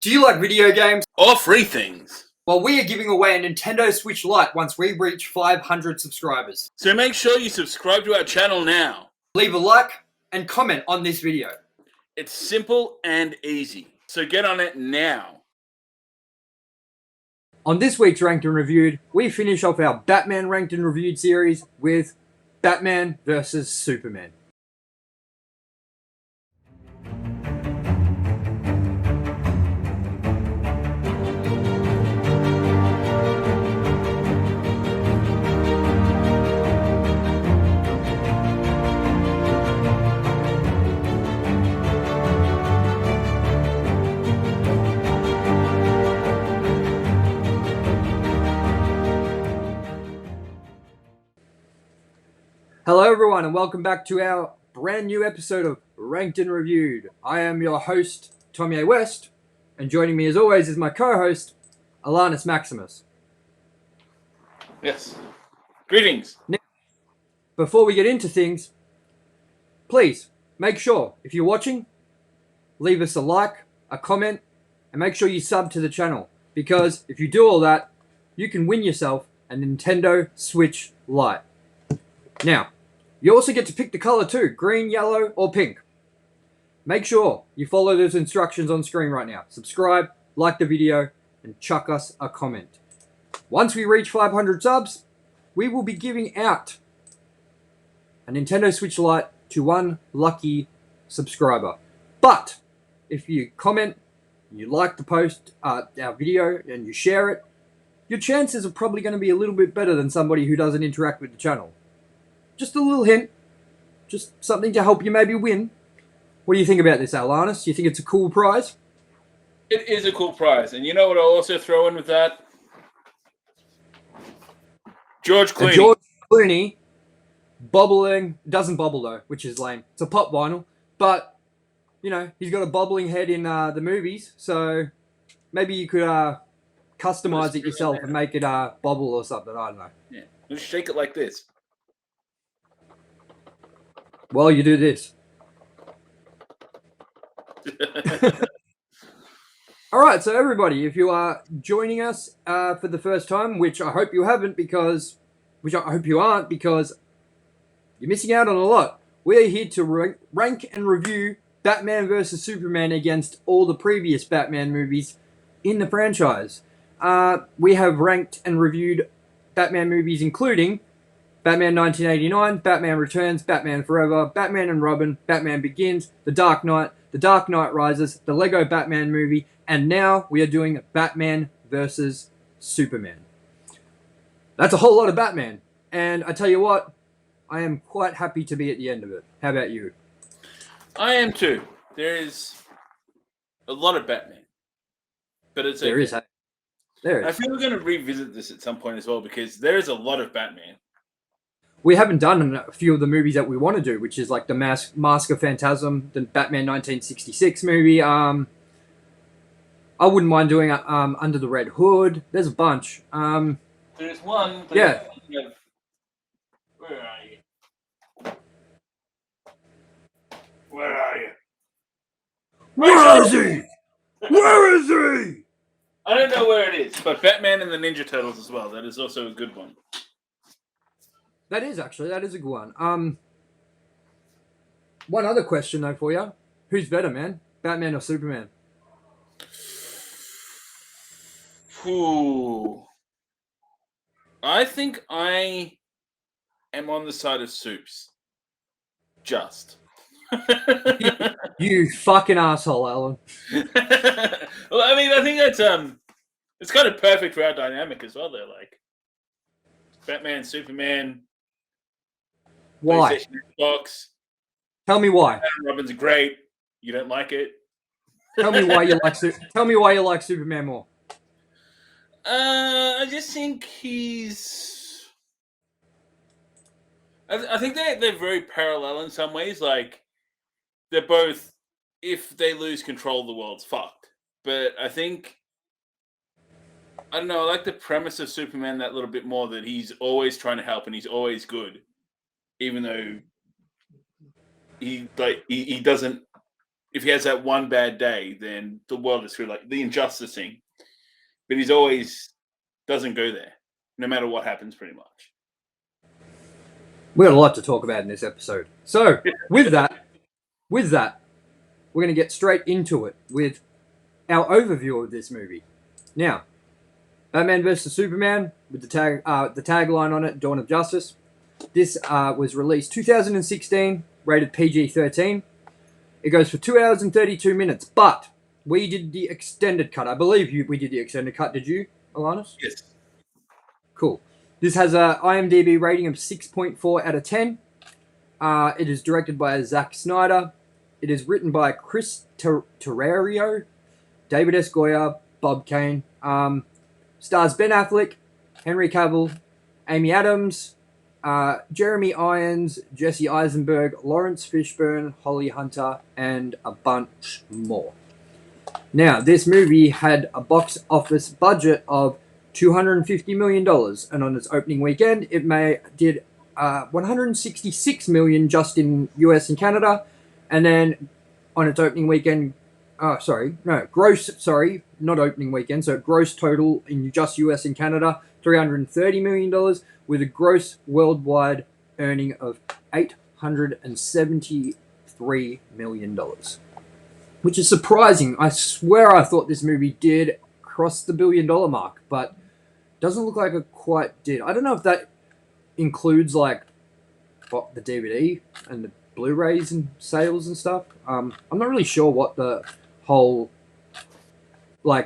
Do you like video games? Or free things. Well, we are giving away a Nintendo Switch Lite once we reach 500 subscribers. So make sure you subscribe to our channel now. Leave a like and comment on this video. It's simple and easy. So get on it now. On this week's Ranked and Reviewed, we finish off our Batman Ranked and Reviewed series with Batman vs. Superman. Hello everyone and welcome back to our brand new episode of Ranked and Reviewed. I am your host, Tomye West, and joining me as always is my co-host, ALANNIS Maximus. Yes. Greetings. Now, before we get into things, please make sure, if you're watching, leave us a like, a comment, and make sure you sub to the channel. Because if you do all that, you can win yourself a Nintendo Switch Lite. Now, you also get to pick the color too, green, yellow, or pink. Make sure you follow those instructions on screen right now. Subscribe, like the video, and chuck us a comment. Once we reach 500 subs, we will be giving out a Nintendo Switch Lite to one lucky subscriber. But, if you comment, you like the post, our video, and you share it, your chances are probably going to be a little bit better than somebody who doesn't interact with the channel. Just a little hint. Just something to help you maybe win. What do you think about this, ALANNIS? Do you think it's a cool prize? It is a cool prize. And you know what I'll also throw in with that? George Clooney. George Clooney bubbling. Doesn't bubble though, which is lame. It's a pop vinyl. But, you know, he's got a bubbling head in the movies. So maybe you could customize it yourself and make it bubble or something. I don't know. Yeah. Just shake it like this. Well, you do this. Alright, so everybody, if you are joining us for the first time, which I hope you haven't because... Which I hope you aren't because you're missing out on a lot. We're here to rank and review Batman vs. Superman against all the previous Batman movies in the franchise. We have ranked and reviewed Batman movies including Batman 1989, Batman Returns, Batman Forever, Batman and Robin, Batman Begins, The Dark Knight Rises, the Lego Batman movie, and now we are doing Batman vs. Superman. That's a whole lot of Batman, and I tell you what, I am quite happy to be at the end of it. How about you? I am too. There is a lot of Batman, but it's There is. There is. I feel we're going to revisit this at some point as well because there is a lot of Batman. We haven't done a few of the movies that we want to do, which is like the Mask of Phantasm, the Batman 1966 movie. I wouldn't mind doing Under the Red Hood. There's a bunch. There's one. Yeah. Where are you? Where are you? Where is he? Where is he? I don't know where it is, but Batman and the Ninja Turtles as well. That is also a good one. That is a good one. One other question though for you. Who's better, man? Batman or Superman? Ooh. I think I am on the side of Supes. Just. You fucking asshole, Alan. Well, I mean, I think that's it's kind of perfect for our dynamic as well. They're like Batman, Superman. Why? PlayStation, Xbox. Tell me why. Batman Robin's great. You don't like it? Tell me why you like. Tell me why you like Superman more. I just think he's. I think they're very parallel in some ways. Like they're both. If they lose control, the world's fucked. But I think. I don't know. I like the premise of Superman that little bit more. That he's always trying to help and he's always good. Even though he doesn't if he has that one bad day, then the world is through, like the injustice thing. But he's always doesn't go there, no matter what happens, pretty much. We got a lot to talk about in this episode. So, with that, we're going to get straight into it with our overview of this movie. Now, Batman vs Superman with the tagline on it, Dawn of Justice. This was released 2016, rated PG-13. It goes for 2 hours and 32 minutes, but we did the extended cut. I believe we did the extended cut. Did you, Alannis? Yes. Cool. This has a IMDb rating of 6.4 out of 10. It is directed by Zack Snyder. It is written by Chris Terrario, David S. Goyer, Bob Kane. Stars Ben Affleck, Henry Cavill, Amy Adams, Jeremy Irons, Jesse Eisenberg, Lawrence Fishburne, Holly Hunter, and a bunch more. Now, this movie had a box office budget of $250 million, and on its opening weekend, it did $166 million just in US and Canada, and then on its opening weekend, gross, not opening weekend, so gross total in just US and Canada, $330 million, with a gross worldwide earning of $873 million. Which is surprising. I swear I thought this movie did cross the $1 billion mark, but doesn't look like it quite did. I don't know if that includes the DVD and the Blu-rays and sales and stuff. I'm not really sure what the whole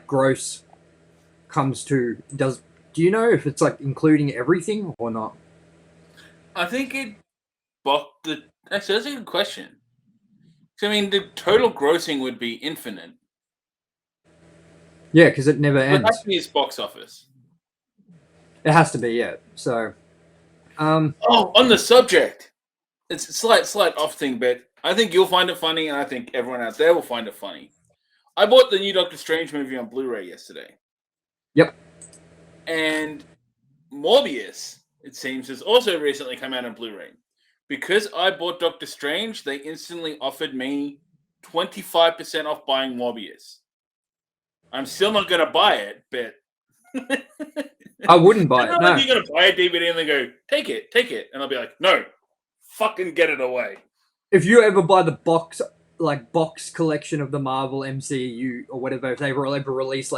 gross comes to. Do you know if it's including everything or not? I think it actually, that's a good question. I mean, the total grossing would be infinite. Yeah, because it never ends. It has to be its box office. It has to be, yeah. So, on the subject, it's a slight off thing, but I think you'll find it funny, and I think everyone out there will find it funny. I bought the new Doctor Strange movie on Blu-ray yesterday. Yep. And Morbius, it seems, has also recently come out on Blu-ray. Because I bought Doctor Strange, they instantly offered me 25% off buying Morbius. I'm still not going to buy it, but... I wouldn't buy it, no. You're going to buy a DVD and they go, take it. And I'll be like, no, fucking get it away. If you ever buy the box collection of the Marvel MCU or whatever, if they ever release,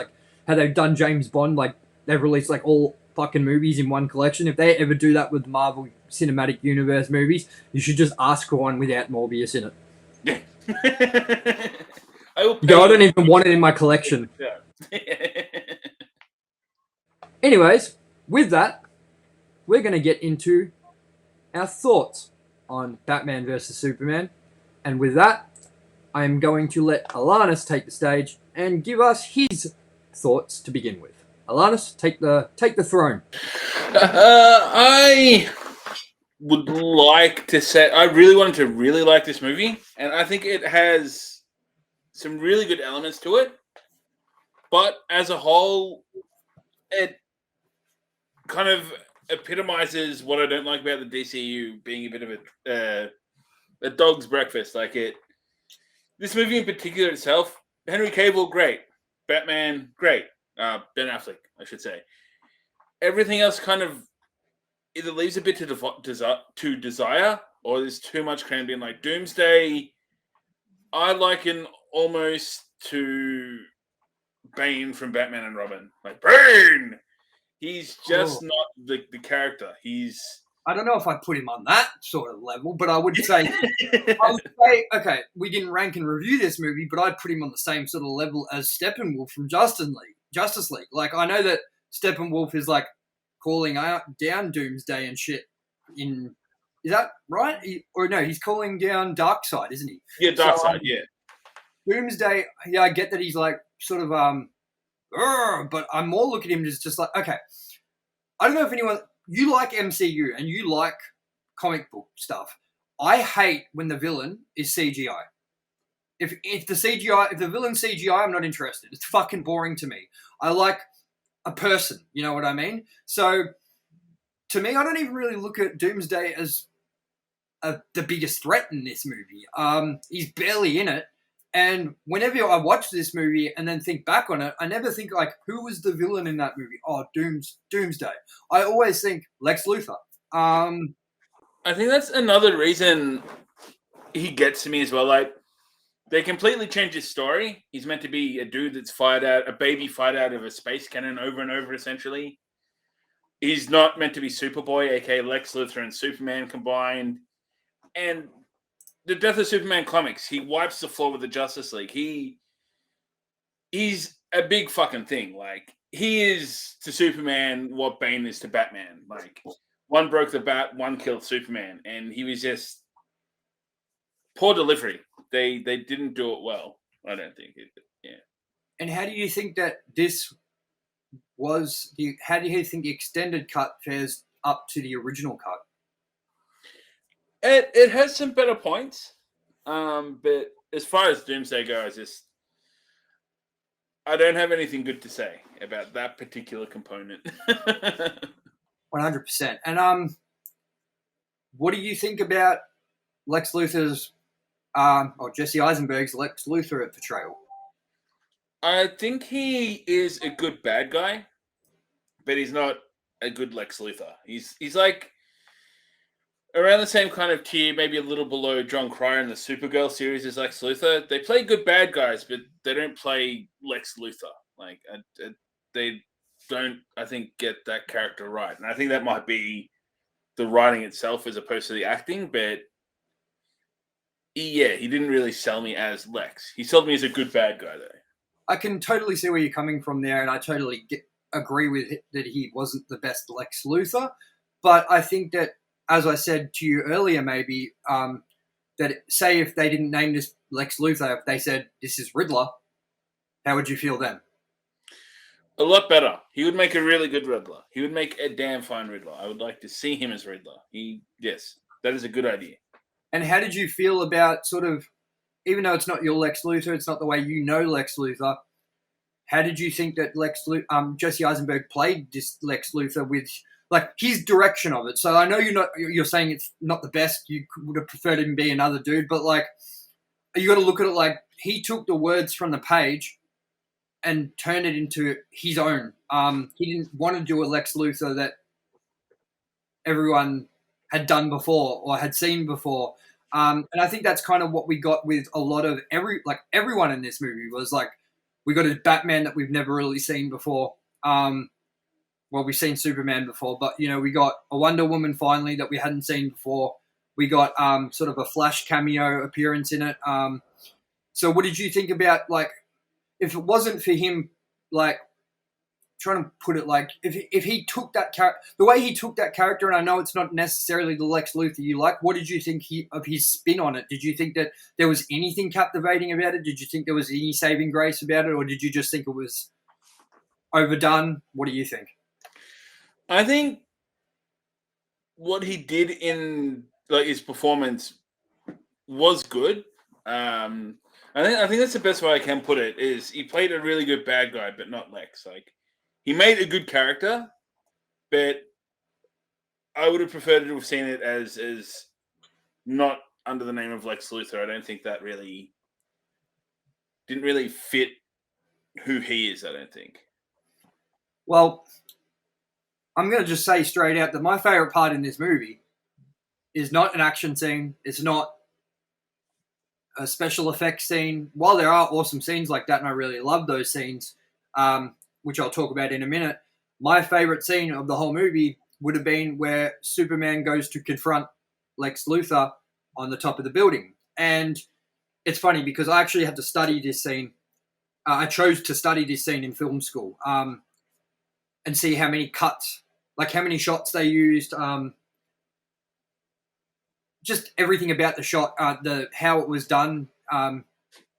how they've done James Bond, they've released, all fucking movies in one collection. If they ever do that with Marvel Cinematic Universe movies, you should just ask for one without Morbius in it. Yeah. I don't even want it in my collection. Yeah. Anyways, with that, we're going to get into our thoughts on Batman vs. Superman. And with that, I am going to let Alannis take the stage and give us his thoughts to begin with. Alannis, take the throne. I would like to say I really wanted to really like this movie, and I think it has some really good elements to it. But as a whole, it kind of epitomizes what I don't like about the DCU being a bit of a dog's breakfast. This movie in particular itself, Henry Cavill, great. Batman, great. Ben Affleck, I should say. Everything else kind of either leaves a bit to desire, or there's too much crammed in. Like Doomsday, I liken almost to Bane from Batman and Robin. Like Bane, he's just not the character. I don't know if I put him on that sort of level, but I would say, okay, we didn't rank and review this movie, but I'd put him on the same sort of level as Steppenwolf from Justice League. I know that Steppenwolf is calling out down Doomsday and shit. Is that right? He's calling down Darkseid, isn't he? Yeah, Darkseid. Yeah. Doomsday. Yeah, I get that he's but I'm more looking at him as just okay. I don't know if you like MCU and you like comic book stuff. I hate when the villain is CGI. If the villain's CGI, I'm not interested. It's fucking boring to me. I like a person, you know what I mean? So, to me, I don't even really look at Doomsday as the biggest threat in this movie. He's barely in it. And whenever I watch this movie and then think back on it, I never think like, who was the villain in that movie? Oh, Doomsday. I always think Lex Luthor. I think that's another reason he gets to me as well. Like, they completely change his story. He's meant to be a dude that's a baby fired out of a space cannon over and over, essentially. He's not meant to be Superboy, aka Lex Luthor and Superman combined. And the Death of Superman comics, he wipes the floor with the Justice League. He's a big fucking thing. Like, he is to Superman what Bane is to Batman. Like, one broke the bat, one killed Superman, and he was just poor delivery. They didn't do it well. I don't think it. Yeah. And how do you think that this was the? How do you think the extended cut fares up to the original cut? It has some better points, but as far as Doomsday goes, I don't have anything good to say about that particular component. 100%. And what do you think about Lex Luthor's, or Jesse Eisenberg's Lex Luthor portrayal? I think he is a good bad guy, but he's not a good Lex Luthor. He's like around the same kind of tier, maybe a little below John Cryer in the Supergirl series as Lex Luthor. They play good bad guys, but they don't play Lex Luthor. Like, they don't, I think, get that character right. And I think that might be the writing itself as opposed to the acting, but he didn't really sell me as Lex. He sold me as a good bad guy, though. I can totally see where you're coming from there, and I totally agree with it, that he wasn't the best Lex Luthor. But I think that, as I said to you earlier, maybe, that say if they didn't name this Lex Luthor, if they said this is Riddler, how would you feel then? A lot better. He would make a really good Riddler. He would make a damn fine Riddler. I would like to see him as Riddler. Yes, that is a good idea. And how did you feel about sort of, even though it's not your Lex Luthor, it's not the way you know Lex Luthor, how did you think that Jesse Eisenberg played this Lex Luthor with, like, his direction of it? So I know you're saying it's not the best. You would have preferred him be another dude, but like, you got to look at it like he took the words from the page and turned it into his own. He didn't want to do a Lex Luthor that everyone had done before or had seen before. And I think that's kind of what we got with a lot of everyone in this movie was like, we got a Batman that we've never really seen before. Well, we've seen Superman before, but, we got a Wonder Woman finally that we hadn't seen before. We got sort of a Flash cameo appearance in it. So what did you think about, like, if it wasn't for him, like, trying to put it like, if he took that character, the way he took that character, and I know it's not necessarily the Lex Luthor you like, what did you think of his spin on it? Did you think that there was anything captivating about it? Did you think there was any saving grace about it? Or did you just think it was overdone? What do you think? I think what he did in, like, his performance was good. I think that's the best way I can put it, is he played a really good bad guy, but not Lex. Like, he made a good character, but I would have preferred to have seen it as not under the name of Lex Luthor. I don't think that didn't really fit who he is, I don't think. Well, I'm going to just say straight out that my favorite part in this movie is not an action scene. It's not a special effects scene. While there are awesome scenes like that, and I really love those scenes, which I'll talk about in a minute, my favorite scene of the whole movie would have been where Superman goes to confront Lex Luthor on the top of the building. And it's funny because I actually had to study this scene. I chose to study this scene in film school and see how many cuts, like how many shots they used, just everything about the shot, how it was done,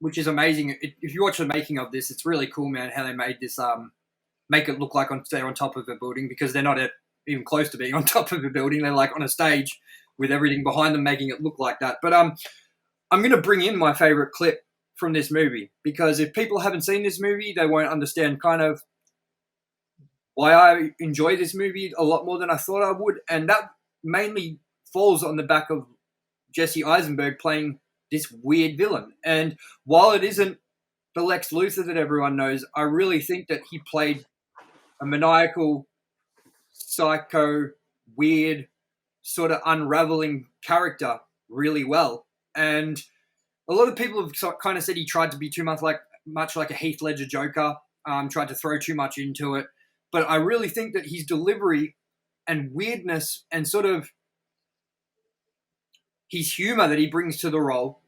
which is amazing. If you watch the making of this, it's really cool, man, how they made this, make it look like they're on top of a building, because they're not even close to being on top of a building. They're like on a stage with everything behind them, making it look like that. But I'm going to bring in my favorite clip from this movie, because if people haven't seen this movie, they won't understand kind of why I enjoy this movie a lot more than I thought I would. And that mainly falls on the back of Jesse Eisenberg playing this weird villain. And while it isn't the Lex Luthor that everyone knows, I really think that he played a maniacal, psycho, weird, sort of unraveling character really well. And a lot of people have kind of said he tried to be too much like a Heath Ledger Joker, tried to throw too much into it. But I really think that his delivery and weirdness and sort of his humor that he brings to the role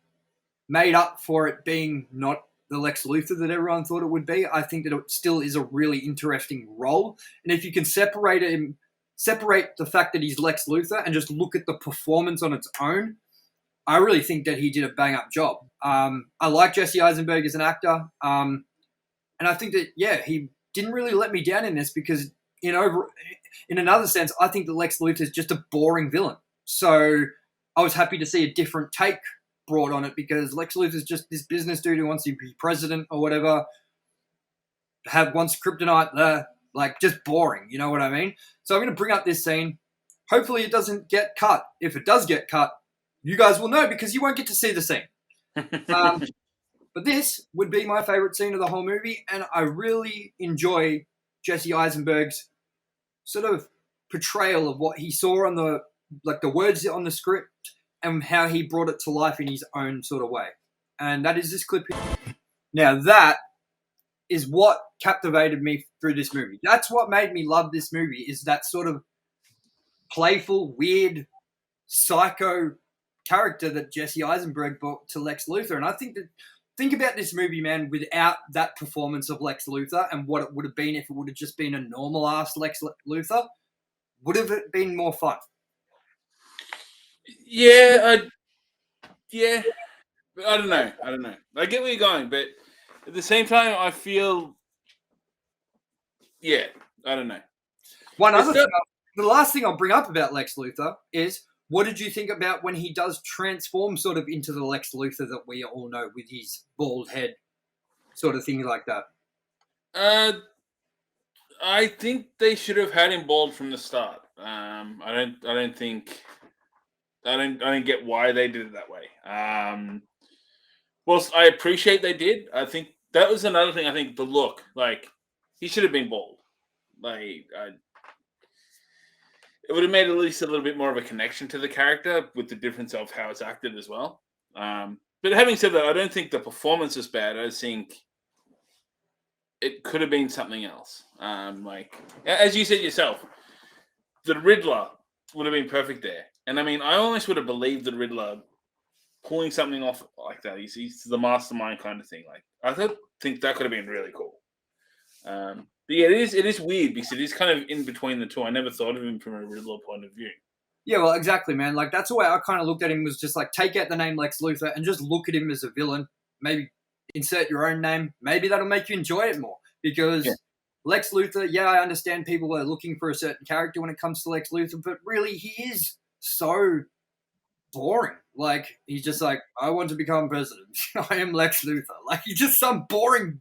made up for it being not the Lex Luthor that everyone thought it would be. I think that it still is a really interesting role. And if you can separate the fact that he's Lex Luthor and just look at the performance on its own, I really think that he did a bang-up job. I like Jesse Eisenberg as an actor. And I think that, yeah, he didn't really let me down in this because, in another sense, I think that Lex Luthor is just a boring villain. So I was happy to see a different take brought on it because Lex Luthor is just this business dude who wants to be president or whatever, wants kryptonite, just boring, you know what I mean? So I'm going to bring up this scene. Hopefully it doesn't get cut. If it does get cut, you guys will know because you won't get to see the scene. But this would be my favorite scene of the whole movie, and I really enjoy Jesse Eisenberg's sort of portrayal of what he saw on the words on the script and how he brought it to life in his own sort of way. And that is this clip here. Now that is what captivated me through this movie. That's what made me love this movie, is that sort of playful, weird, psycho character that Jesse Eisenberg brought to Lex Luthor. And I think about this movie, man, without that performance of Lex Luthor and what it would have been if it would have just been a normal-ass Lex Luthor, would have it been more fun? Yeah, but I don't know. I get where you're going, but at the same time, I feel, I don't know. The last thing I'll bring up about Lex Luthor is, what did you think about when he does transform sort of into the Lex Luthor that we all know with his bald head, sort of thing like that? I think they should have had him bald from the start. I don't get why they did it that way. Well, I appreciate they did. I think that was another thing. I think the look, he should have been bald. It would have made at least a little bit more of a connection to the character with the difference of how it's acted as well. But having said that, I don't think the performance is bad. I think it could have been something else. As you said yourself, the Riddler would have been perfect there. And I mean, I almost would have believed the Riddler pulling something off like that. He's the mastermind kind of thing. I think that could have been really cool. But yeah, it is weird because it is kind of in between the two. I never thought of him from a Riddler point of view. Yeah, well, exactly, man. That's the way I kind of looked at him, was just take out the name Lex Luthor and just look at him as a villain. Maybe insert your own name. Maybe that'll make you enjoy it more. Because Lex Luthor, I understand people are looking for a certain character when it comes to Lex Luthor, but really he is so boring. He's just I want to become president. I am Lex Luthor. He's just some boring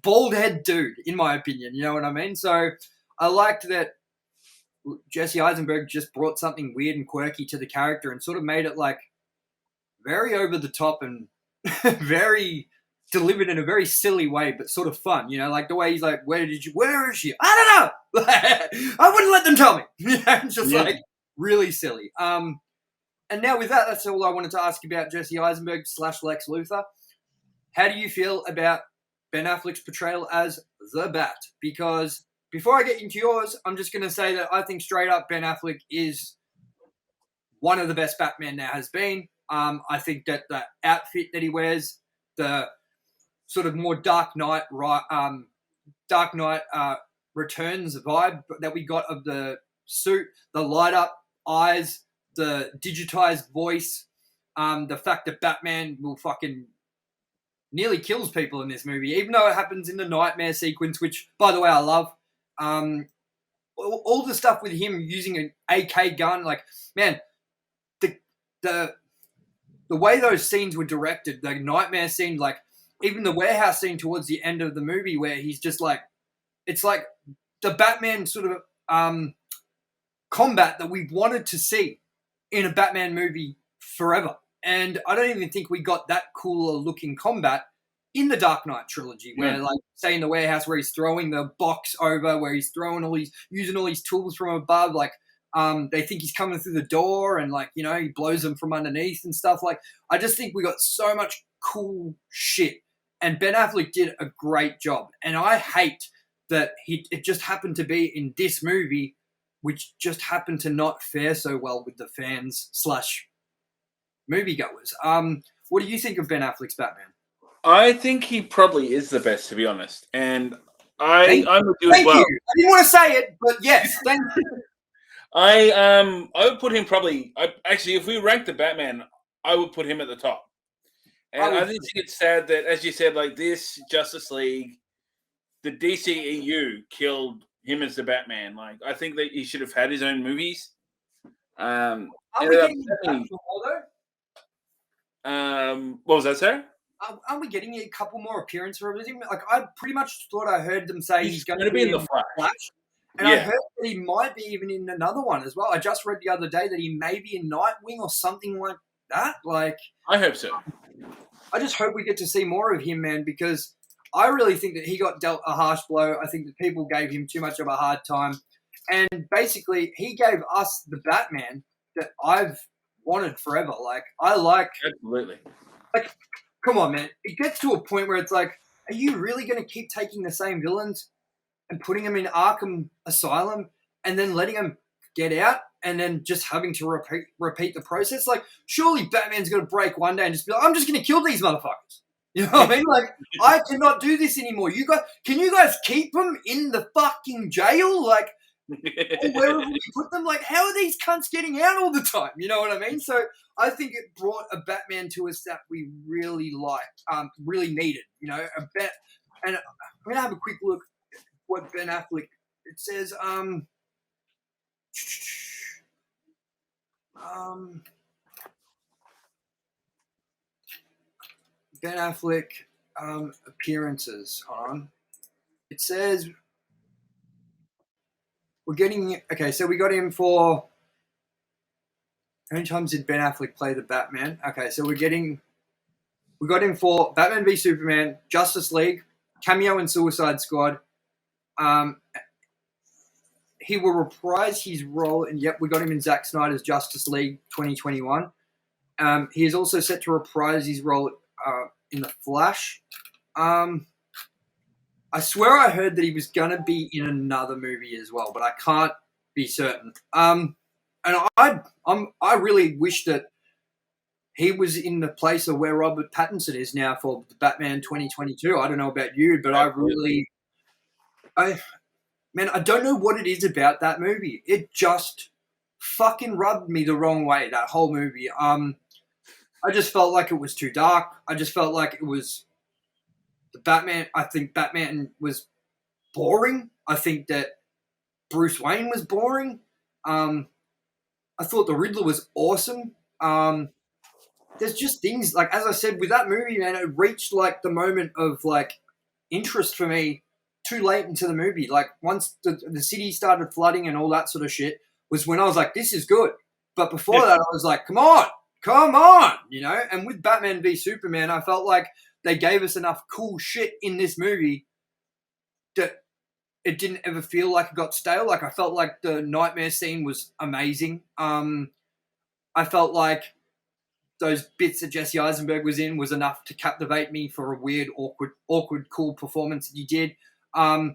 bald head dude, in my opinion. You know what I mean? So I liked that Jesse Eisenberg just brought something weird and quirky to the character and sort of made it very over the top and very delivered in a very silly way, but sort of fun. The way he's where is she? I don't know. I wouldn't let them tell me. It's just really silly. And now with that, that's all I wanted to ask about Jesse Eisenberg / Lex Luthor. How do you feel about Ben Affleck's portrayal as the Bat? Because before I get into yours, I'm just going to say that I think straight up Ben Affleck is one of the best Batman there has been. I think that the outfit that he wears, the sort of more Dark Knight Returns vibe that we got of the suit, the light up eyes, the digitized voice, the fact that Batman will fucking nearly kills people in this movie, even though it happens in the nightmare sequence, which, by the way, I love. All the stuff with him using an AK gun, man, the way those scenes were directed, the nightmare scene, even the warehouse scene towards the end of the movie where he's just it's the Batman sort of combat that we wanted to see in a Batman movie forever. And I don't even think we got that cooler looking combat in the Dark Knight trilogy, where like say in the warehouse where he's throwing the box over, where he's throwing using all these tools from above, like they think he's coming through the door and like, you know, he blows them from underneath and stuff. Like I just think we got so much cool shit. And Ben Affleck did a great job. And I hate that it just happened to be in this movie, which just happened to not fare so well with the fans / moviegoers. What do you think of Ben Affleck's Batman? I think he probably is the best, to be honest. And I'm with you as well. Thank you. I didn't want to say it, but yes, thank you. I would put him probably. Actually, if we rank the Batman, I would put him at the top. And I think it's sad that, as you said, like this Justice League, the DCEU killed him as the Batman. Like I think that he should have had his own movies. Are we getting what was that, sir? Are we getting a couple more appearances of him? Like I pretty much thought I heard them say he's going to be in the Flash. And I heard that he might be even in another one as well. I just read the other day that he may be in Nightwing or something like that. Like I hope so. I just hope we get to see more of him, man, because I really think that he got dealt a harsh blow. I think that people gave him too much of a hard time. And basically, he gave us the Batman that I've wanted forever. Like, Absolutely. Like, come on, man. It gets to a point where it's like, are you really going to keep taking the same villains and putting them in Arkham Asylum and then letting them get out and then just having to repeat the process? Like, surely Batman's going to break one day and just be like, I'm just going to kill these motherfuckers. You know what I mean? Like, I cannot do this anymore. Can you guys keep them in the fucking jail? Like, or wherever we put them? Like, how are these cunts getting out all the time? You know what I mean? So I think it brought a Batman to us that we really liked, really needed. You know, and I'm going to have a quick look at what Ben Affleck, it says, Ben Affleck appearances. Hold on. It says we're getting so we got him for how many times did Ben Affleck play the Batman? Okay, so we got him for Batman v Superman, Justice League, cameo in Suicide Squad. He will reprise his role, and we got him in Zack Snyder's Justice League 2021. He is also set to reprise his role in The Flash. I swear I heard that he was going to be in another movie as well, but I can't be certain. And I really wish that he was in the place of where Robert Pattinson is now for the Batman 2022. I don't know about you, but I don't know what it is about that movie. It just fucking rubbed me the wrong way, that whole movie. I just felt like it was too dark. I just felt like it was the Batman. I think Batman was boring. I think that Bruce Wayne was boring. I thought the Riddler was awesome. There's just things, like, as I said, with that movie, man, it reached, like, the moment of, like, interest for me too late into the movie. Like, once the city started flooding and all that sort of shit was when I was like, this is good. But before that, I was like, come on, you know? And with Batman v Superman, I felt like they gave us enough cool shit in this movie that it didn't ever feel like it got stale. Like, I felt like the nightmare scene was amazing. I felt like those bits that Jesse Eisenberg was in was enough to captivate me for a weird, awkward, cool performance that he did. I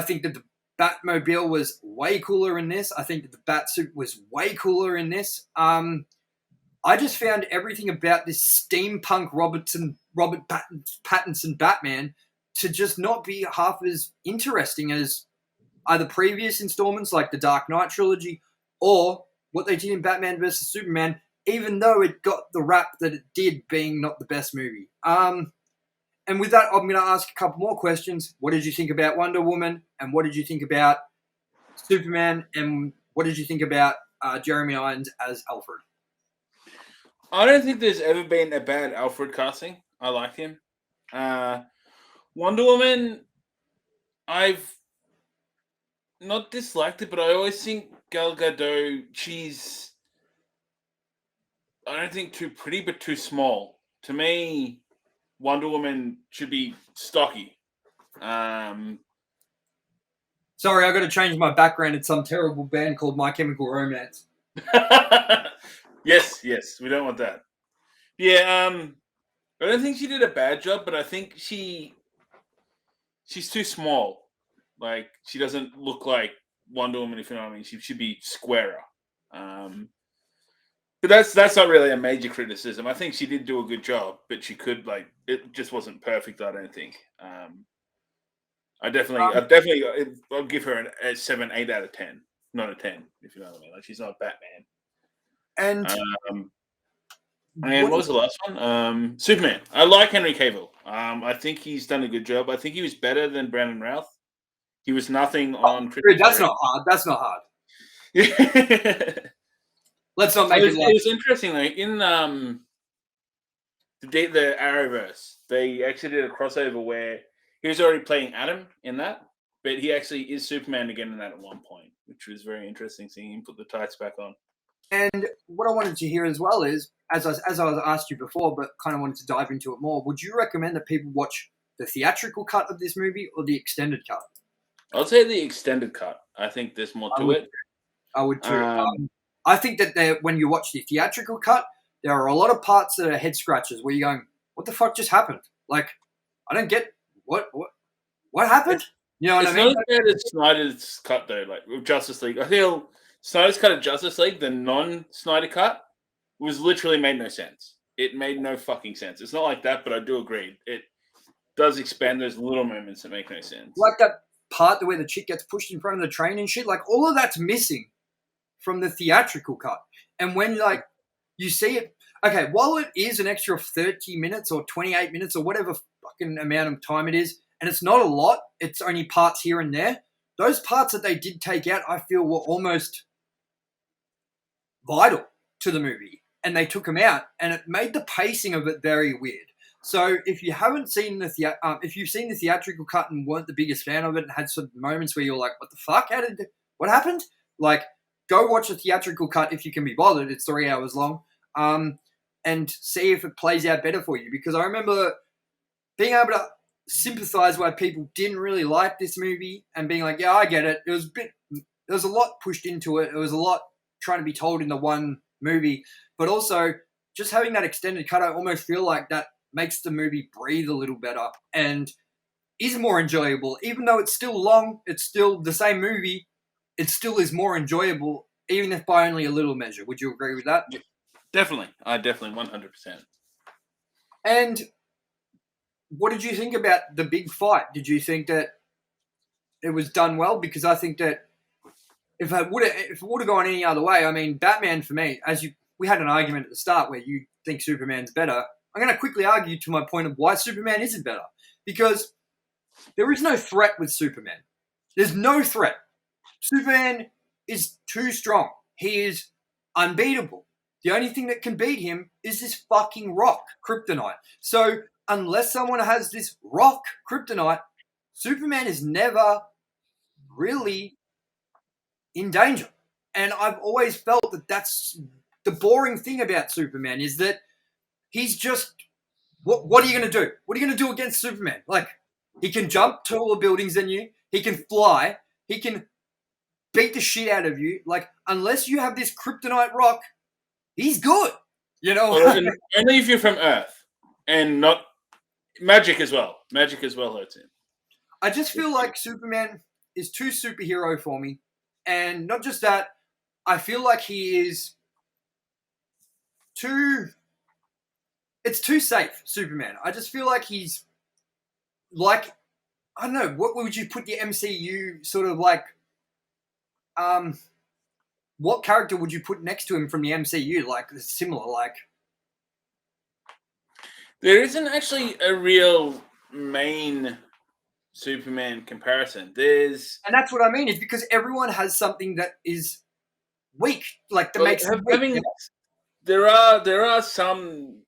think that the Batmobile was way cooler in this. I think that the Batsuit was way cooler in this. I just found everything about this steampunk Robert Pattinson Batman to just not be half as interesting as either previous installments like the Dark Knight trilogy or what they did in Batman vs Superman, even though it got the rap that it did, being not the best movie. And with that, I'm going to ask a couple more questions. What did you think about Wonder Woman? And what did you think about Superman? And what did you think about Jeremy Irons as Alfred? I don't think there's ever been a bad Alfred casting. I like him. Wonder Woman, I've not disliked it, but I always think Gal Gadot, she's I don't think too pretty, but too small. To me, Wonder Woman should be stocky. Sorry, I got to change my background. It's some terrible band called My Chemical Romance. yes, we don't want that. Yeah, I don't think she did a bad job, but I think she's too small. Like she doesn't look like Wonder Woman, if you know what I mean. She should be squarer. But that's not really a major criticism. I think she did do a good job, but she could it just wasn't perfect. I don't think. I'll give her a 7, 8 out of 10, not a 10, if you know what I mean. Like she's not Batman. And And what was the last one? Superman. I like Henry Cavill. I think he's done a good job. I think he was better than Brandon Routh. He was nothing on. Dude, that's not hard. That's not hard. Let's not make it. It was interesting. Like in the Arrowverse, they actually did a crossover where he was already playing Adam in that, but he actually is Superman again in that at one point, which was very interesting seeing him put the tights back on. And what I wanted to hear as well is, as I asked you before, but kind of wanted to dive into it more, would you recommend that people watch the theatrical cut of this movie or the extended cut? I'd say the extended cut. I think there's more to it. I would too. I think that when you watch the theatrical cut, there are a lot of parts that are head scratches where you're going, what the fuck just happened? Like, I don't get what happened? You know what I mean? It's not as bad as Snyder's cut, though, like with Justice League. I feel Snyder's cut of Justice League, the non-Snyder cut, was literally made no sense. It made no fucking sense. It's not like that, but I do agree. It does expand those little moments that make no sense. Like that part where the chick gets pushed in front of the train and shit, like all of that's missing from the theatrical cut. And when like you see it, okay, while it is an extra 30 minutes or 28 minutes or whatever fucking amount of time it is, and it's not a lot, it's only parts here and there, those parts that they did take out, I feel were almost vital to the movie. And they took them out, and it made the pacing of it very weird. So if you haven't seen if you've seen the theatrical cut and weren't the biggest fan of it and had some moments where you're like, what the fuck? What happened? Like, go watch the theatrical cut if you can be bothered. It's 3 hours long. And see if it plays out better for you. Because I remember being able to sympathize why people didn't really like this movie and being like, yeah, I get it. There was a lot pushed into it. It was a lot trying to be told in the one movie. But also, just having that extended cut, I almost feel like that makes the movie breathe a little better and is more enjoyable. Even though it's still long, it's still the same movie, it still is more enjoyable, even if by only a little measure. Would you agree with that? Yeah, definitely. I definitely 100%. And what did you think about the big fight? Did you think that it was done well? Because I think that if it would have gone any other way, I mean, Batman for me, we had an argument at the start where you think Superman's better. I'm going to quickly argue to my point of why Superman isn't better. Because there is no threat with Superman. There's no threat. Superman is too strong. He is unbeatable. The only thing that can beat him is this fucking rock, kryptonite. So unless someone has this rock, kryptonite, Superman is never really in danger. And I've always felt that that's the boring thing about Superman is that he's just, what are you going to do? What are you going to do against Superman? Like, he can jump taller buildings than you. He can fly. He can beat the shit out of you. Like, unless you have this kryptonite rock, he's good. You know? Only if you're from Earth. And not magic as well. Magic as well hurts him. I just feel like Superman is too superhero for me. And not just that, I feel like he is it's too safe, Superman. I just feel like he's like, I don't know, what would you put the MCU sort of like, what character would you put next to him from the MCU? Like, similar, like. There isn't actually a real main Superman comparison. And that's what I mean. It's because everyone has something that is weak, like that makes them weak. There are some,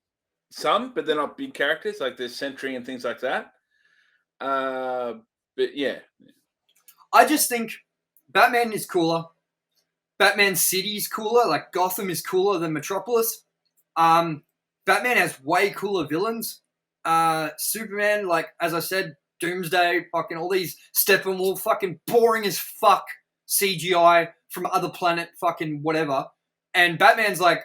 but they're not big characters. Like there's Sentry and things like that. But yeah, I just think Batman is cooler. Batman City is cooler. Like Gotham is cooler than Metropolis. Batman has way cooler villains. Superman, like, as I said, Doomsday, fucking all these Steppenwolf, fucking boring as fuck CGI from other planet, fucking whatever. And Batman's like,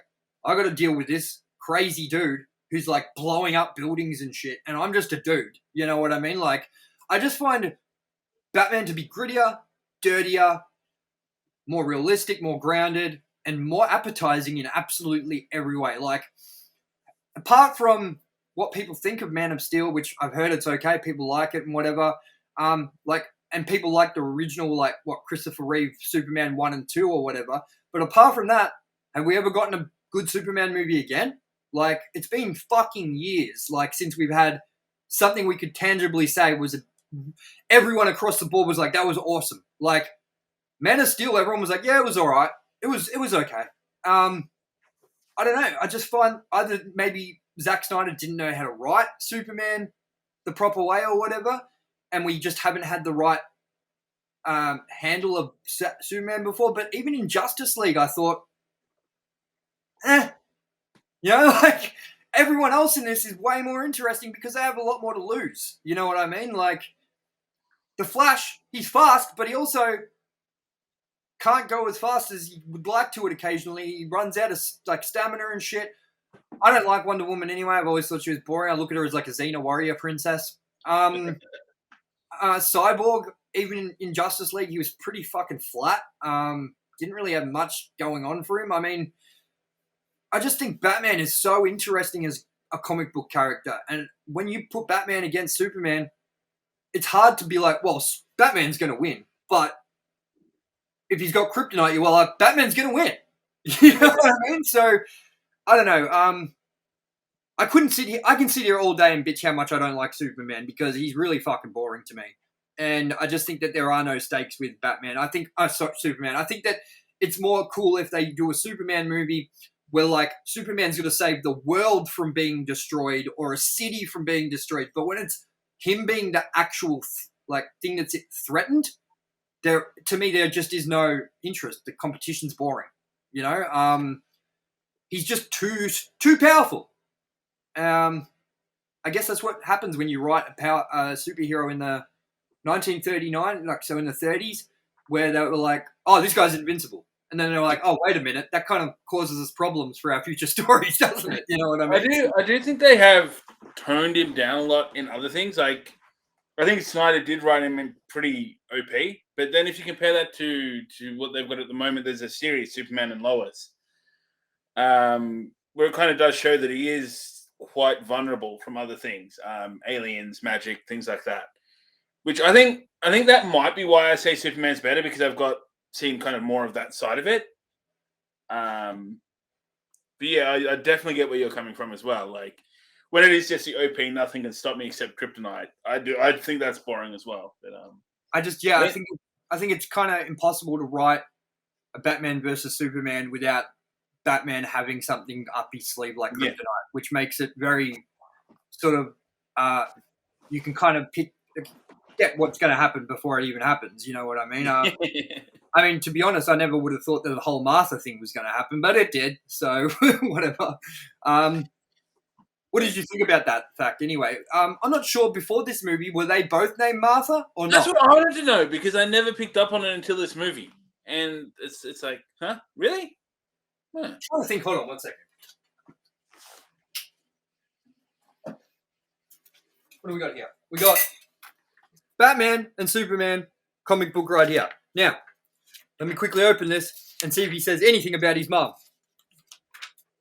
I gotta deal with this crazy dude who's like blowing up buildings and shit, and I'm just a dude. You know what I mean? Like, I just find Batman to be grittier, dirtier, more realistic, more grounded, and more appetizing in absolutely every way. Like, apart from what people think of Man of Steel, which I've heard it's okay, people like it and whatever, and people like the original, like, what, Christopher Reeve Superman 1 and 2 or whatever. But apart from that, have we ever gotten a good Superman movie again? Like, it's been fucking years, like, since we've had something we could tangibly say was everyone across the board was like, that was awesome. Like, Man of Steel, everyone was like, yeah, it was all right. It was okay. I don't know. I just find either maybe Zack Snyder didn't know how to write Superman the proper way or whatever, and we just haven't had the right handle of Superman before. But even in Justice League, I thought, like, everyone else in this is way more interesting because they have a lot more to lose. You know what I mean? Like, the Flash, he's fast, but he also can't go as fast as he would like to it occasionally. He runs out of, like, stamina and shit. I don't like Wonder Woman anyway. I've always thought she was boring. I look at her as like a Xena warrior princess. Cyborg, even in Justice League, he was pretty fucking flat. Didn't really have much going on for him. I mean, I just think Batman is so interesting as a comic book character. And when you put Batman against Superman, it's hard to be like, well, Batman's going to win. But if he's got kryptonite, you're like, Batman's going to win. You know what I mean? So, I don't know. I couldn't sit here. I can sit here all day and bitch how much I don't like Superman because he's really fucking boring to me. And I just think that there are no stakes with Batman. Superman. I think that it's more cool if they do a Superman movie where, like, Superman's going to save the world from being destroyed or a city from being destroyed. But when it's him being the actual thing that's threatened, to me there just is no interest. The competition's boring. You know, he's just too powerful. I guess that's what happens when you write a superhero in the 1939, like, so in the 30s, where they were like, oh, this guy's invincible. And then they're like, oh, wait a minute, that kind of causes us problems for our future stories, doesn't it? You know what I mean? I do think they have toned him down a lot in other things. Like, I think Snyder did write him in pretty OP, but then if you compare that to what they've got at the moment, there's a series, Superman and Lois, where it kind of does show that he is quite vulnerable from other things, aliens, magic, things like that. Which I think that might be why I say Superman's better, because I've seen kind of more of that side of it. But yeah, I definitely get where you're coming from as well. Like, when it is just the OP, nothing can stop me except kryptonite. I think that's boring as well. But I think it's kind of impossible to write a Batman versus Superman without Batman having something up his sleeve like kryptonite, which makes it very sort of you can kind of get what's going to happen before it even happens. You know what I mean? I mean, to be honest, I never would have thought that the whole Martha thing was going to happen, but it did. So whatever. What did you think about that fact anyway? I'm not sure, before this movie, were they both named Martha or not? That's what I wanted to know, because I never picked up on it until this movie. And it's like, huh? Really? Huh. I'm trying to think. Hold on one second. What do we got here? We got Batman and Superman comic book right here. Now, let me quickly open this and see if he says anything about his mum.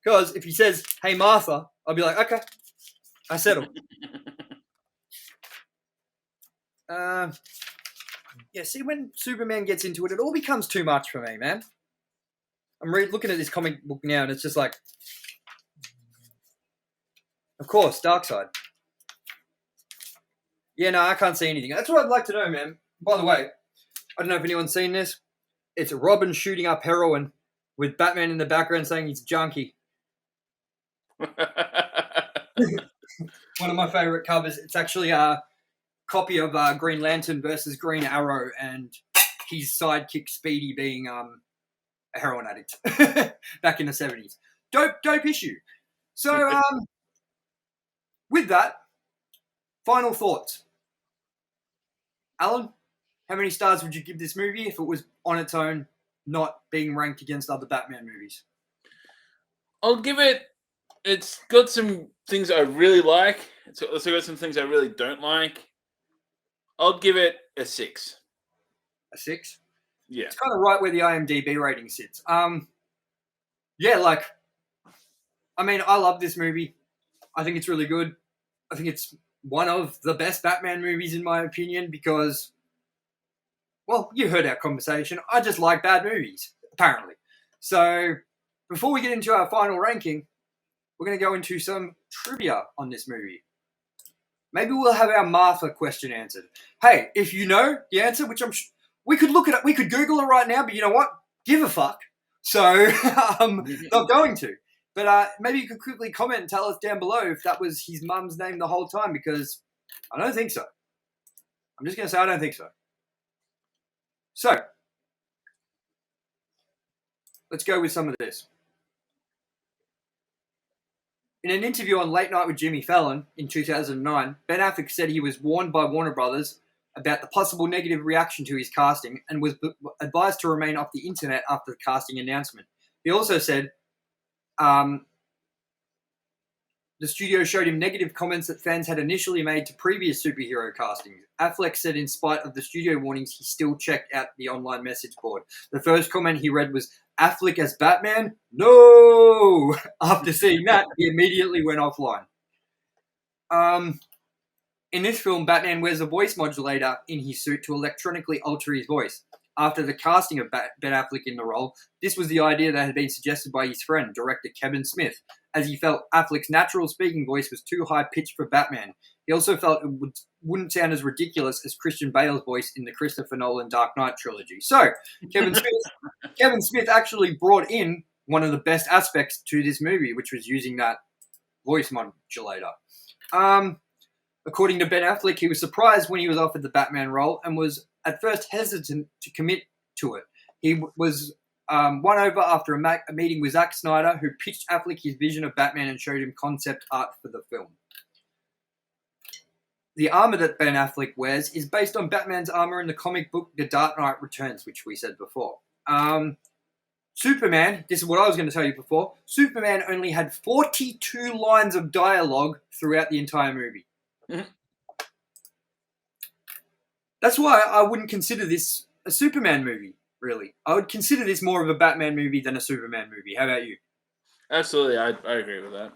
Because if he says, hey, Martha, I'll be like, okay, I settle. Yeah, see, when Superman gets into it, it all becomes too much for me, man. I'm looking at this comic book now, and it's just like, of course, Darkseid. Yeah, no, I can't see anything. That's what I'd like to know, man. By the way, I don't know if anyone's seen this. It's Robin shooting up heroin with Batman in the background saying he's a junkie. One of my favorite covers. It's actually a copy of Green Lantern versus Green Arrow, and his sidekick Speedy being a heroin addict back in the 70s. Dope issue. So, with that, final thoughts. Alan, how many stars would you give this movie if it was on its own, not being ranked against other Batman movies? I'll give it. It's got some things I really like. It's also got some things I really don't like. I'll give it a 6. A 6? Yeah. It's kind of right where the IMDb rating sits. Yeah, I love this movie. I think it's really good. I think it's one of the best Batman movies in my opinion because, well, you heard our conversation. I just like bad movies, apparently. So, before we get into our final ranking, we're going to go into some trivia on this movie. Maybe we'll have our Martha question answered. Hey, if you know the answer, which we could look at it, we could Google it right now, but you know what? Give a fuck. So, not going to. But maybe you could quickly comment and tell us down below if that was his mum's name the whole time, because I don't think so. I'm just going to say I don't think so. So, let's go with some of this. In an interview on Late Night with Jimmy Fallon in 2009, Ben Affleck said he was warned by Warner Brothers about the possible negative reaction to his casting and was advised to remain off the internet after the casting announcement. He also said the studio showed him negative comments that fans had initially made to previous superhero castings. Affleck said in spite of the studio warnings, he still checked out the online message board. The first comment he read was, "Affleck as Batman? No!" After seeing that, he immediately went offline. In this film, Batman wears a voice modulator in his suit to electronically alter his voice. After the casting of Ben Affleck in the role, this was the idea that had been suggested by his friend, director Kevin Smith, as he felt Affleck's natural speaking voice was too high-pitched for Batman. He also felt it wouldn't sound as ridiculous as Christian Bale's voice in the Christopher Nolan Dark Knight trilogy. So, Kevin Smith actually brought in one of the best aspects to this movie, which was using that voice modulator. According to Ben Affleck, he was surprised when he was offered the Batman role and was at first hesitant to commit to it. He was won over after a meeting with Zack Snyder, who pitched Affleck his vision of Batman and showed him concept art for the film. The armor that Ben Affleck wears is based on Batman's armor in the comic book The Dark Knight Returns, which we said before. Superman, this is what I was going to tell you before, Superman only had 42 lines of dialogue throughout the entire movie. Mm-hmm. That's why I wouldn't consider this a Superman movie, really. I would consider this more of a Batman movie than a Superman movie. How about you? Absolutely, I agree with that.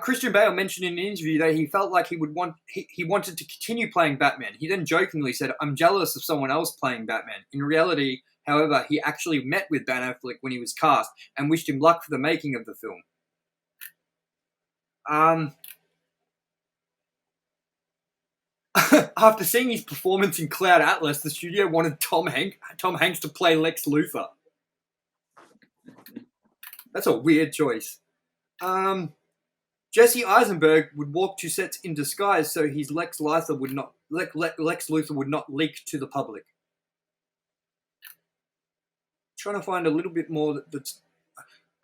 Christian Bale mentioned in an interview that he felt like he wanted to continue playing Batman. He then jokingly said, "I'm jealous of someone else playing Batman." In reality, however, he actually met with Ben Affleck when he was cast and wished him luck for the making of the film. After seeing his performance in Cloud Atlas, the studio wanted Tom Hanks to play Lex Luthor. That's a weird choice. Jesse Eisenberg would walk to sets in disguise so his Lex Luthor would not leak to the public. Trying to find a little bit more.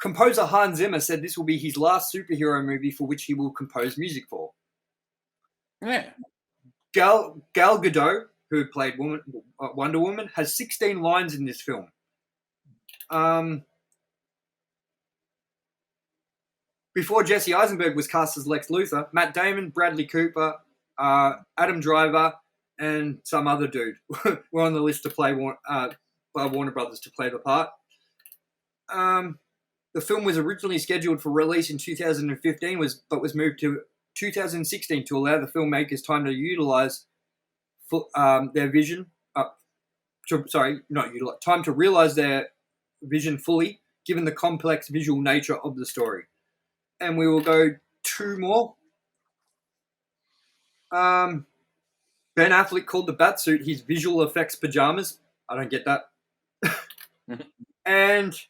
Composer Hans Zimmer said this will be his last superhero movie for which he will compose music for. Yeah. Gal Gadot, who played Wonder Woman, has 16 lines in this film. Before Jesse Eisenberg was cast as Lex Luthor, Matt Damon, Bradley Cooper, Adam Driver, and some other dude were on the list to play by Warner Brothers to play the part. The film was originally scheduled for release in 2015, but was moved to 2016 to allow the filmmakers time to utilize their vision. Time to realize their vision fully, given the complex visual nature of the story. And we will go 2 more. Ben Affleck called the Batsuit his visual effects pajamas. I don't get that. And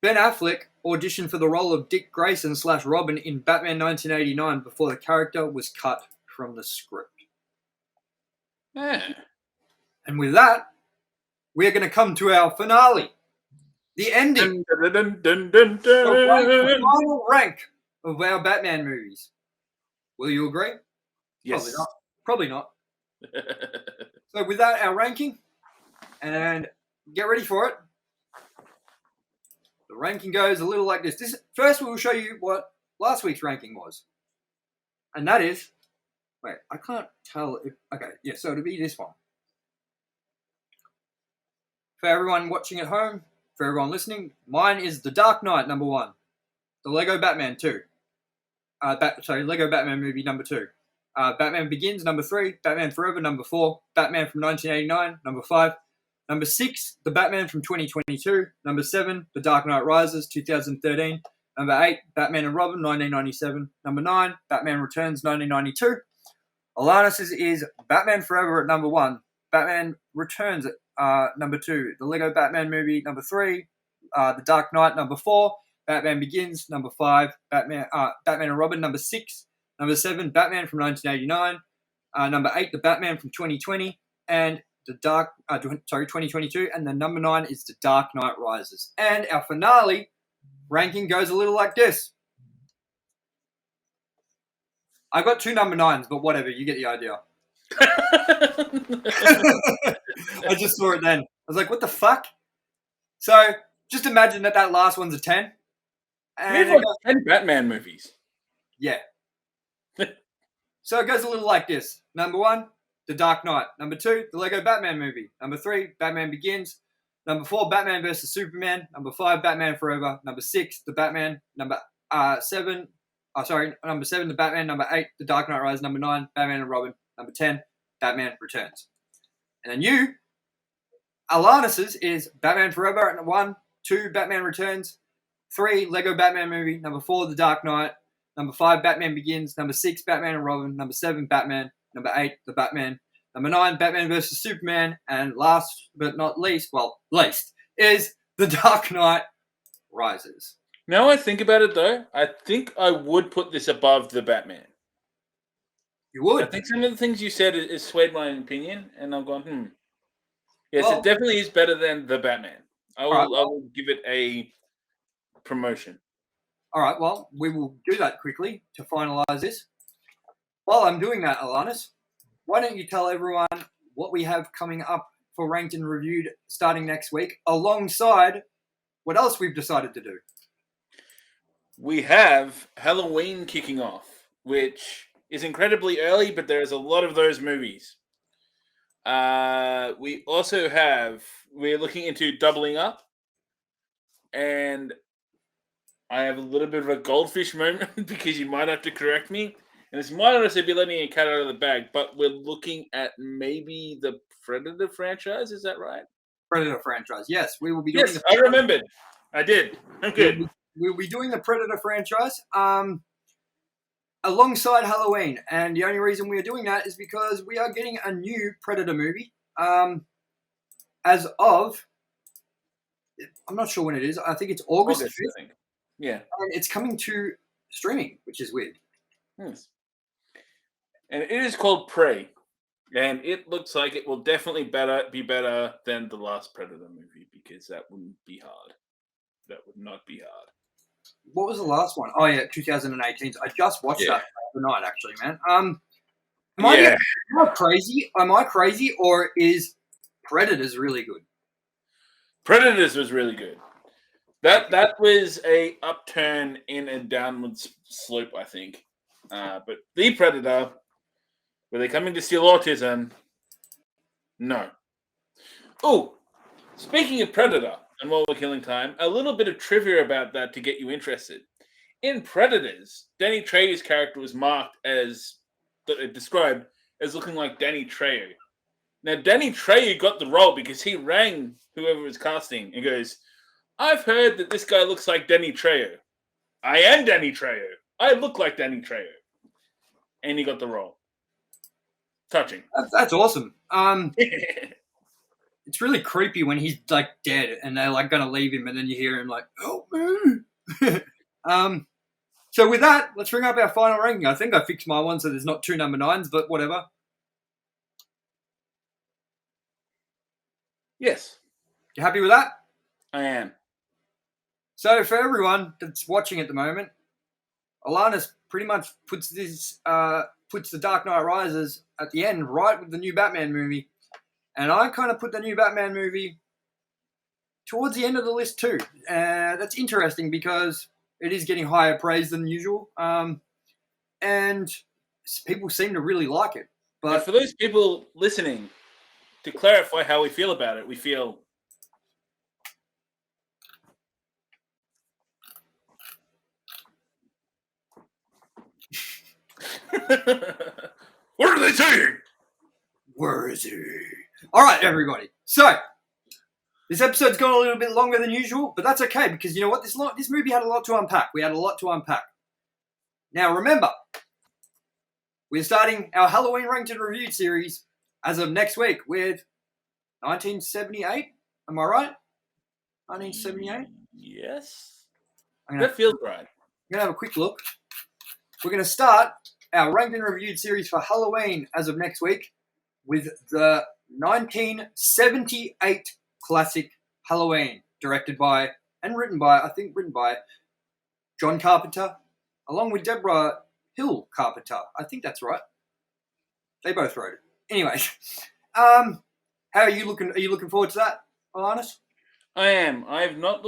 Ben Affleck auditioned for the role of Dick Grayson / Robin in Batman 1989 before the character was cut from the script. Yeah. And with that, we are going to come to our finale. The ending. Dun, dun, dun, dun, dun, The dun. final rank of our Batman movies. Will you agree? Yes. Probably not. So with that, our ranking, and get ready for it. The ranking goes a little like this. First, we will show you what last week's ranking was, and that is. Wait, I can't tell if. Okay, yeah. So it'll be this one. For everyone watching at home, for everyone listening, mine is The Dark Knight number 1, the Lego Batman 2. Lego Batman movie number 2. Batman Begins number 3, Batman Forever number 4, Batman from 1989 number 5, number 6, The Batman from 2022, number 7, The Dark Knight Rises 2013, number 8, Batman and Robin 1997, number 9, Batman Returns 1992. ALANNIS is Batman Forever at number 1, Batman Returns at number 2, the Lego Batman movie number 3, The Dark Knight number 4, Batman Begins number 5, Batman and Robin number 6, number 7, Batman from 1989, number 8, The Batman from 2020, and 2022, and the number 9 is The Dark Knight Rises. And our finale ranking goes a little like this. I got 2 number 9s, but whatever, you get the idea. I just saw it then. I was like, what the fuck? So, just imagine that last one's a 10. We've got 10 Batman movies. Yeah. So it goes a little like this. Number 1, The Dark Knight. Number 2, the Lego Batman movie. Number 3, Batman Begins. Number 4, Batman vs. Superman. Number 5, Batman Forever. Number 6, The Batman. Number 7, The Batman. Number 8, The Dark Knight Rises. Number 9, Batman and Robin. Number 10, Batman Returns. And then you, ALANNIS is Batman Forever at 1, 2, Batman Returns, 3, Lego Batman movie, number 4, The Dark Knight, number 5, Batman Begins, number 6, Batman and Robin, number 7, Batman, number 8, The Batman, number 9, Batman vs. Superman, and last but not least, is The Dark Knight Rises. Now I think about it though, I think I would put this above The Batman. You would? I think some of the things you said is swayed my opinion, and I'm going, Yes, it definitely is better than The Batman. I will give it a promotion. All right, well, we will do that quickly to finalize this. While I'm doing that, ALANNIS, why don't you tell everyone what we have coming up for Ranked and Reviewed starting next week, alongside what else we've decided to do? We have Halloween kicking off, which is incredibly early, but there's a lot of those movies. We also we're looking into Doubling Up, and I have a little bit of a goldfish moment because you might have to correct me, and this might also be letting a cat out of the bag, but we're looking at maybe the Predator franchise, is that right? Predator franchise, yes. We will be doing I remembered. I did. I'm good. We'll be doing the Predator franchise alongside Halloween, and the only reason we are doing that is because we are getting a new Predator movie as of, I'm not sure when it is, I think it's August 5th. I think. Yeah. And it's coming to streaming, which is weird. Yes. And it is called Prey, and it looks like it will definitely be better than the last Predator movie, because that wouldn't be hard. That would not be hard. What was the last one? Oh, yeah, 2018. I just watched that the night, actually, man. Am I crazy? Am I crazy, or is Predators really good? Predators was really good. That was a upturn in a downward slope, I think. But the Predator, were they coming to steal autism? No. Oh, speaking of Predator, and while we're killing time, a little bit of trivia about that to get you interested. In Predators, Danny Trejo's character was described as looking like Danny Trejo. Now, Danny Trejo got the role because he rang whoever was casting and goes, I've heard that this guy looks like Danny Trejo. I am Danny Trejo. I look like Danny Trejo. And he got the role. Touching. That's awesome. It's really creepy when he's like dead and they're like gonna leave him, and then you hear him like, "Help me!" So with that, let's bring up our final ranking. I think I fixed my one so there's not 2 number 9s, but whatever. Yes. You happy with that? I am. So for everyone that's watching at the moment, ALANNIS pretty much puts the Dark Knight Rises at the end, right with the new Batman movie. And I kind of put the new Batman movie towards the end of the list too. That's interesting because it is getting higher praise than usual. And people seem to really like it. But But for those people listening, to clarify how we feel about it, we feel what are they saying? where is he? All right, everybody. So this episode's gone a little bit longer than usual, but that's okay because you know what? This movie had a lot to unpack. We had a lot to unpack. Now remember, we're starting our Halloween Ranked and Reviewed series as of next week with 1978. Am I right? 1978? Yes. I'm That feels right. going to have a quick look. We're going to start our Ranked and Reviewed series for Halloween as of next week with the 1978 classic Halloween, directed by and written by John Carpenter, along with Deborah Hill Carpenter. I think that's right. They both wrote it. Anyway, how are you looking? Are you looking forward to that, ALANNIS? I am. I have not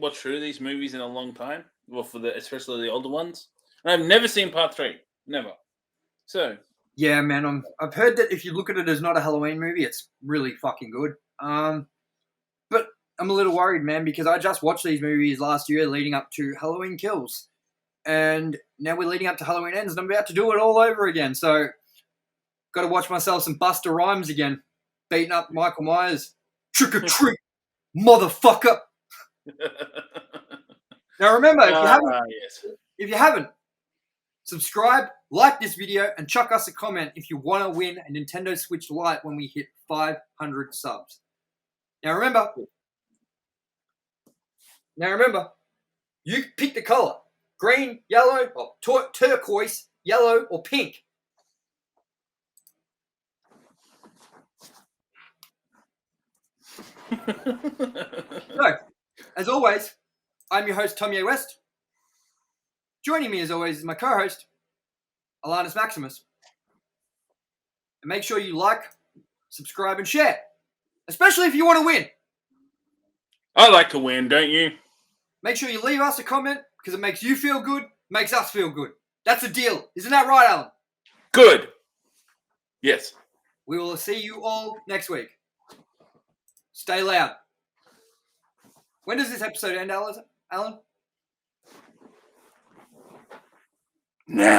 watched through these movies in a long time. Well, especially the older ones. And I've never seen Part 3. Never. So. Yeah, man. I've heard that if you look at it as not a Halloween movie, it's really fucking good. But I'm a little worried, man, because I just watched these movies last year leading up to Halloween Kills. And now we're leading up to Halloween Ends, and I'm about to do it all over again. So, got to watch myself some Busta Rhymes again. Beating up Michael Myers. Trick or treat, motherfucker. Now remember, if you haven't, subscribe, like this video, and chuck us a comment if you want to win a Nintendo Switch Lite when we hit 500 subs. Now remember, you pick the color. Green, yellow, or turquoise, yellow, or pink. So, as always, I'm your host, Tomye West. Joining me, as always, is my co-host, ALANNIS Maximus. And make sure you like, subscribe, and share. Especially if you want to win. I like to win, don't you? Make sure you leave us a comment because it makes you feel good, makes us feel good. That's a deal. Isn't that right, Alan? Good. Yes. We will see you all next week. Stay loud. When does this episode end, Alan? Now.